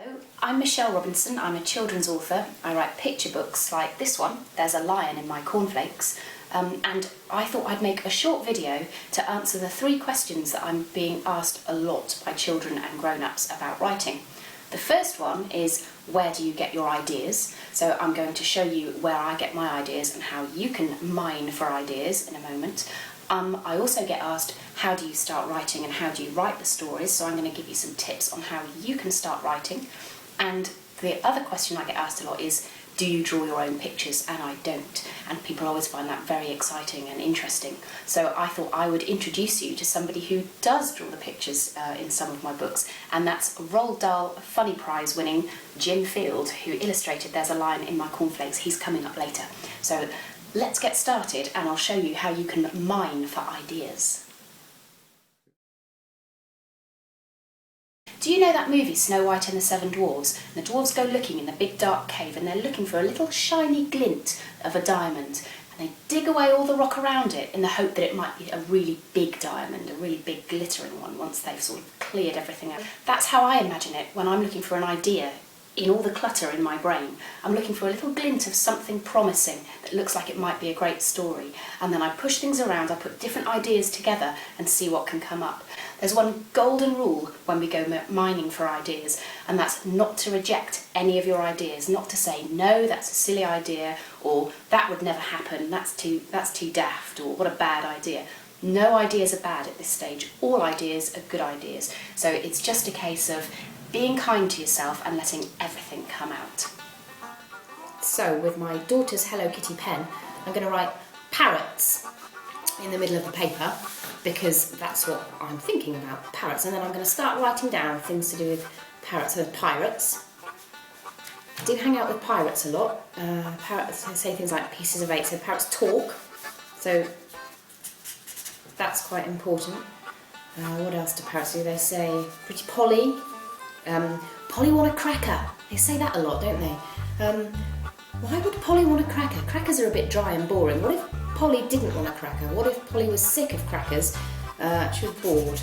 Hello, I'm Michelle Robinson. I'm a children's author. I write picture books like this one, There's a Lion in My Cornflakes, and I thought I'd make a short video to answer the 3 questions that I'm being asked a lot by children and grown-ups about writing. The first one is, where do you get your ideas? So I'm going to show you where I get my ideas and how you can mine for ideas in a moment. I also get asked, how do you start writing and how do you write the stories? So I'm going to give you some tips on how you can start writing. And the other question I get asked a lot is, do you draw your own pictures? And I don't. And people always find that very exciting and interesting. So I thought I would introduce you to somebody who does draw the pictures in some of my books. And that's Roald Dahl Funny Prize winning Jim Field, who illustrated There's a Lion in My Cornflakes. He's coming up later. So let's get started and I'll show you how you can mine for ideas. Do you know that movie Snow White and the Seven Dwarfs? The dwarves go looking in the big dark cave and they're looking for a little shiny glint of a diamond, and they dig away all the rock around it in the hope that it might be a really big diamond, a really big glittering one, once they've sort of cleared everything out. That's how I imagine it when I'm looking for an idea. In all the clutter in my brain, I'm looking for a little glint of something promising that looks like it might be a great story, and then I push things around, I put different ideas together and see what can come up. There's one golden rule when we go mining for ideas, and that's not to reject any of your ideas, not to say, no, that's a silly idea, or that would never happen, that's too daft, or what a bad idea. No ideas are bad at this stage, all ideas are good ideas. So it's just a case of being kind to yourself and letting everything come out. So with my daughter's Hello Kitty pen, I'm going to write parrots in the middle of the paper because that's what I'm thinking about, parrots. And then I'm going to start writing down things to do with parrots. So pirates. I do hang out with pirates a lot. Parrots say things like pieces of 8, so parrots talk. So that's quite important. What else do parrots do? They say, pretty Polly. Polly want a cracker. They say that a lot, don't they? Why would Polly want a cracker? Crackers are a bit dry and boring. What if Polly didn't want a cracker? What if Polly was sick of crackers? She was bored.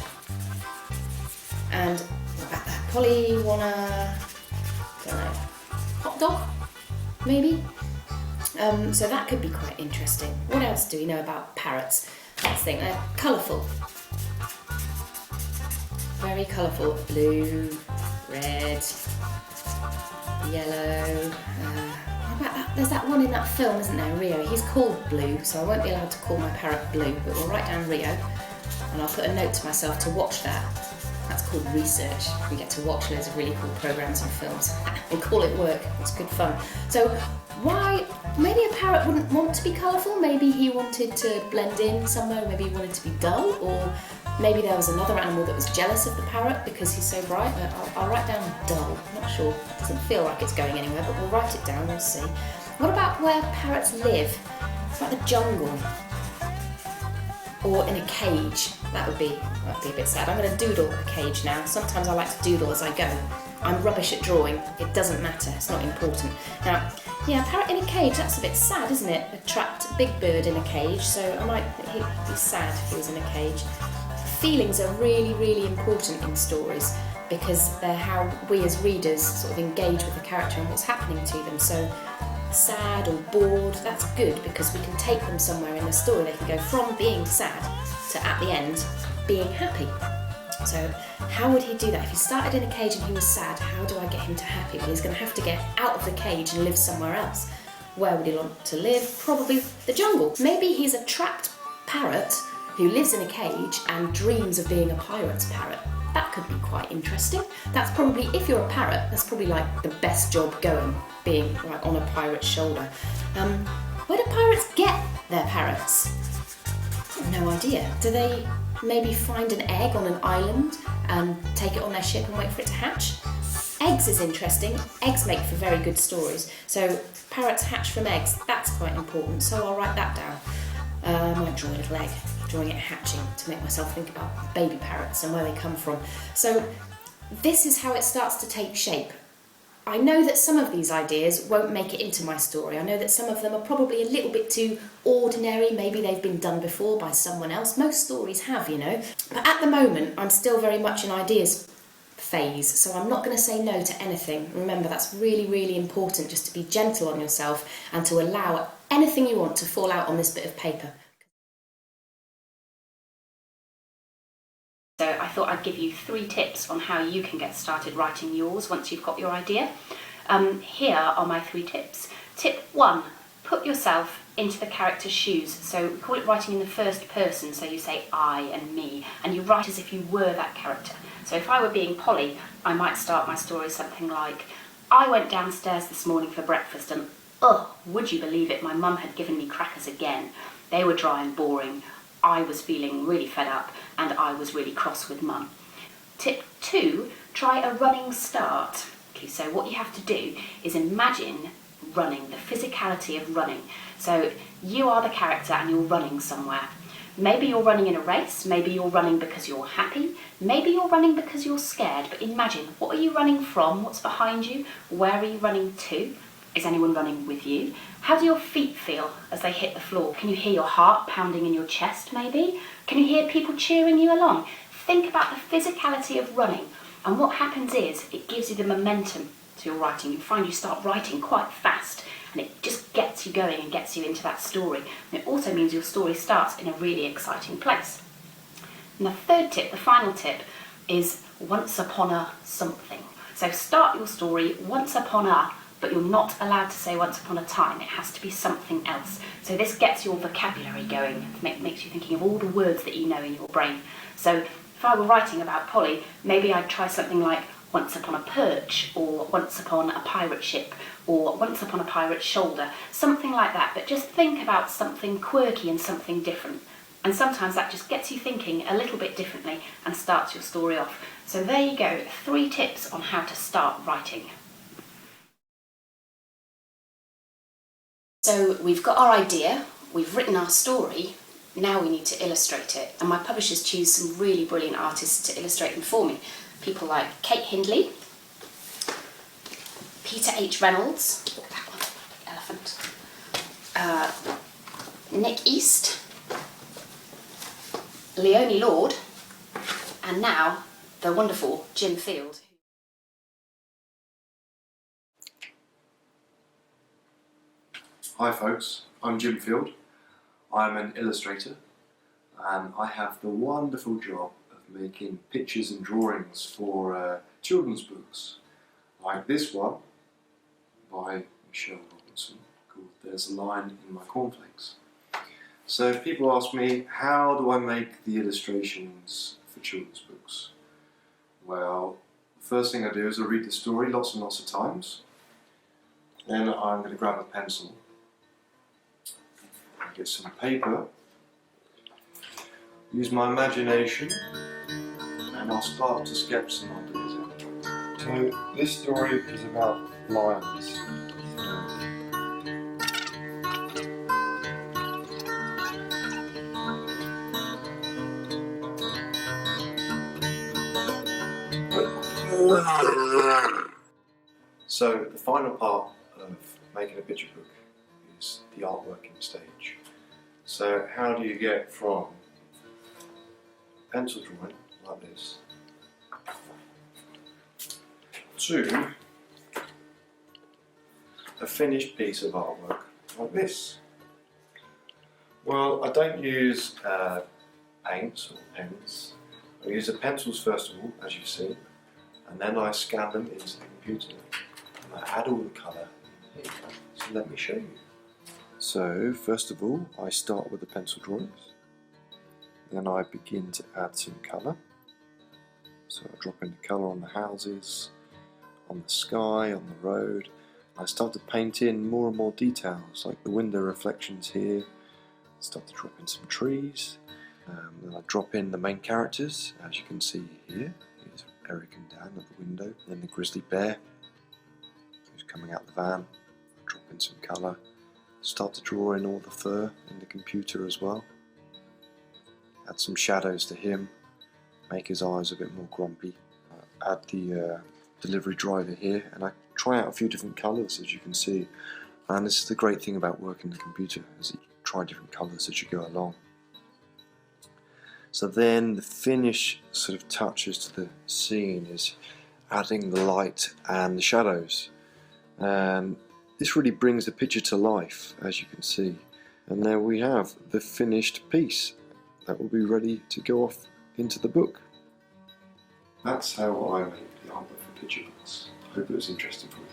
And what about that? Polly want a, don't know, hot dog? Maybe? So that could be quite interesting. What else do we know about parrots? Let's think. They're colourful. Very colourful. Blue, red, yellow. What about that? There's that one in that film, isn't there, Rio? He's called Blue, so I won't be allowed to call my parrot Blue, but we'll write down Rio, and I'll put a note to myself to watch that. That's called research. We get to watch loads of really cool programmes and films and call it work. It's good fun. So why? Maybe a parrot wouldn't want to be colourful. Maybe he wanted to blend in somewhere. Maybe he wanted to be dull, or maybe there was another animal that was jealous of the parrot because he's so bright. I'll write down dull. I'm not sure. It doesn't feel like it's going anywhere, but we'll write it down. We'll see. What about where parrots live? What about the jungle? Or in a cage? That'd be a bit sad. I'm going to doodle a cage now. Sometimes I like to doodle as I go. I'm rubbish at drawing. It doesn't matter. It's not important. Now, yeah, a parrot in a cage, that's a bit sad, isn't it? A trapped big bird in a cage, so he'd be sad if he was in a cage. Feelings are really, really important in stories because they're how we as readers sort of engage with the character and what's happening to them. So sad or bored, that's good because we can take them somewhere in the story. They can go from being sad to, at the end, being happy. So how would he do that? If he started in a cage and he was sad, how do I get him to happy? Well, he's going to have to get out of the cage and live somewhere else. Where would he want to live? Probably the jungle. Maybe he's a trapped parrot who lives in a cage and dreams of being a pirate's parrot. That could be quite interesting. That's probably, if you're a parrot, that's probably like the best job going, being like on a pirate's shoulder. Where do pirates get their parrots? I've no idea. Do they maybe find an egg on an island and take it on their ship and wait for it to hatch? Eggs is interesting. Eggs make for very good stories. So parrots hatch from eggs. That's quite important. So I'll write that down. I might draw a little egg, drawing it hatching to make myself think about baby parrots and where they come from. So this is how it starts to take shape. I know that some of these ideas won't make it into my story. I know that some of them are probably a little bit too ordinary. Maybe they've been done before by someone else. Most stories have, you know. But at the moment, I'm still very much in ideas phase, so I'm not going to say no to anything. Remember, that's really, really important, just to be gentle on yourself and to allow anything you want to fall out on this bit of paper. So I thought I'd give you 3 tips on how you can get started writing yours once you've got your idea. Here are my 3 tips. Tip 1, put yourself into the character's shoes. So we call it writing in the first person, so you say I and me, and you write as if you were that character. So if I were being Polly, I might start my story something like, I went downstairs this morning for breakfast and, would you believe it, my mum had given me crackers again. They were dry and boring. I was feeling really fed up and I was really cross with mum. Tip 2, try a running start. Okay, so what you have to do is imagine running, the physicality of running. So you are the character and you're running somewhere. Maybe you're running in a race, maybe you're running because you're happy, maybe you're running because you're scared, but imagine, what are you running from? What's behind you? Where are you running to? Is anyone running with you? How do your feet feel as they hit the floor? Can you hear your heart pounding in your chest maybe? Can you hear people cheering you along? Think about the physicality of running, and what happens is it gives you the momentum to your writing. You find you start writing quite fast and it just gets you going and gets you into that story. And it also means your story starts in a really exciting place. And the 3rd tip, the final tip, is once upon a something. So start your story once upon a, but you're not allowed to say once upon a time. It has to be something else. So this gets your vocabulary going, makes you thinking of all the words that you know in your brain. So if I were writing about Polly, maybe I'd try something like once upon a perch, or once upon a pirate ship, or once upon a pirate's shoulder, something like that. But just think about something quirky and something different. And sometimes that just gets you thinking a little bit differently and starts your story off. So there you go, 3 tips on how to start writing. So we've got our idea, we've written our story, now we need to illustrate it. And my publishers choose some really brilliant artists to illustrate them for me. People like Kate Hindley, Peter H. Reynolds, look at that one, elephant, Nick East, Leonie Lord, and now the wonderful Jim Field. Hi folks, I'm Jim Field. I'm an illustrator and I have the wonderful job of making pictures and drawings for children's books, like this one by Michelle Robinson called There's a Line in My Cornflakes. So people ask me, how do I make the illustrations for children's books? Well, the first thing I do is I read the story lots and lots of times. Then I'm going to grab a pencil, get some paper, use my imagination, and I'll start to sketch some ideas out. So this story is about lions. So the final part of making a picture book is the artworking stage. So how do you get from pencil drawing like this to a finished piece of artwork like this? Well, I don't use paints or pens. I use the pencils first of all, as you see, and then I scan them into the computer and I add all the colour in here. So let me show you. So first of all, I start with the pencil drawings. Then I begin to add some colour. So I drop in the colour on the houses, on the sky, on the road. I start to paint in more and more details, like the window reflections here. Start to drop in some trees. Then I drop in the main characters, as you can see here. Here's Eric and Dan at the window. Then the grizzly bear, who's coming out the van. I drop in some colour. Start to draw in all the fur in the computer as well. Add some shadows to him, make his eyes a bit more grumpy. Add the delivery driver here, and I try out a few different colours, as you can see. And this is the great thing about working the computer, is that you try different colours as you go along. So then the finish sort of touches to the scene is adding the light and the shadows. This really brings the picture to life, as you can see. And there we have the finished piece that will be ready to go off into the book. That's how I make the artwork for picture books. I hope it was interesting for you.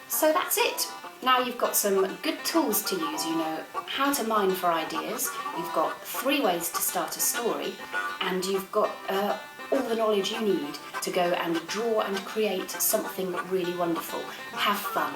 So that's it. Now you've got some good tools to use. You know how to mine for ideas, you've got 3 ways to start a story, and you've got all the knowledge you need to go and draw and create something really wonderful. Have fun.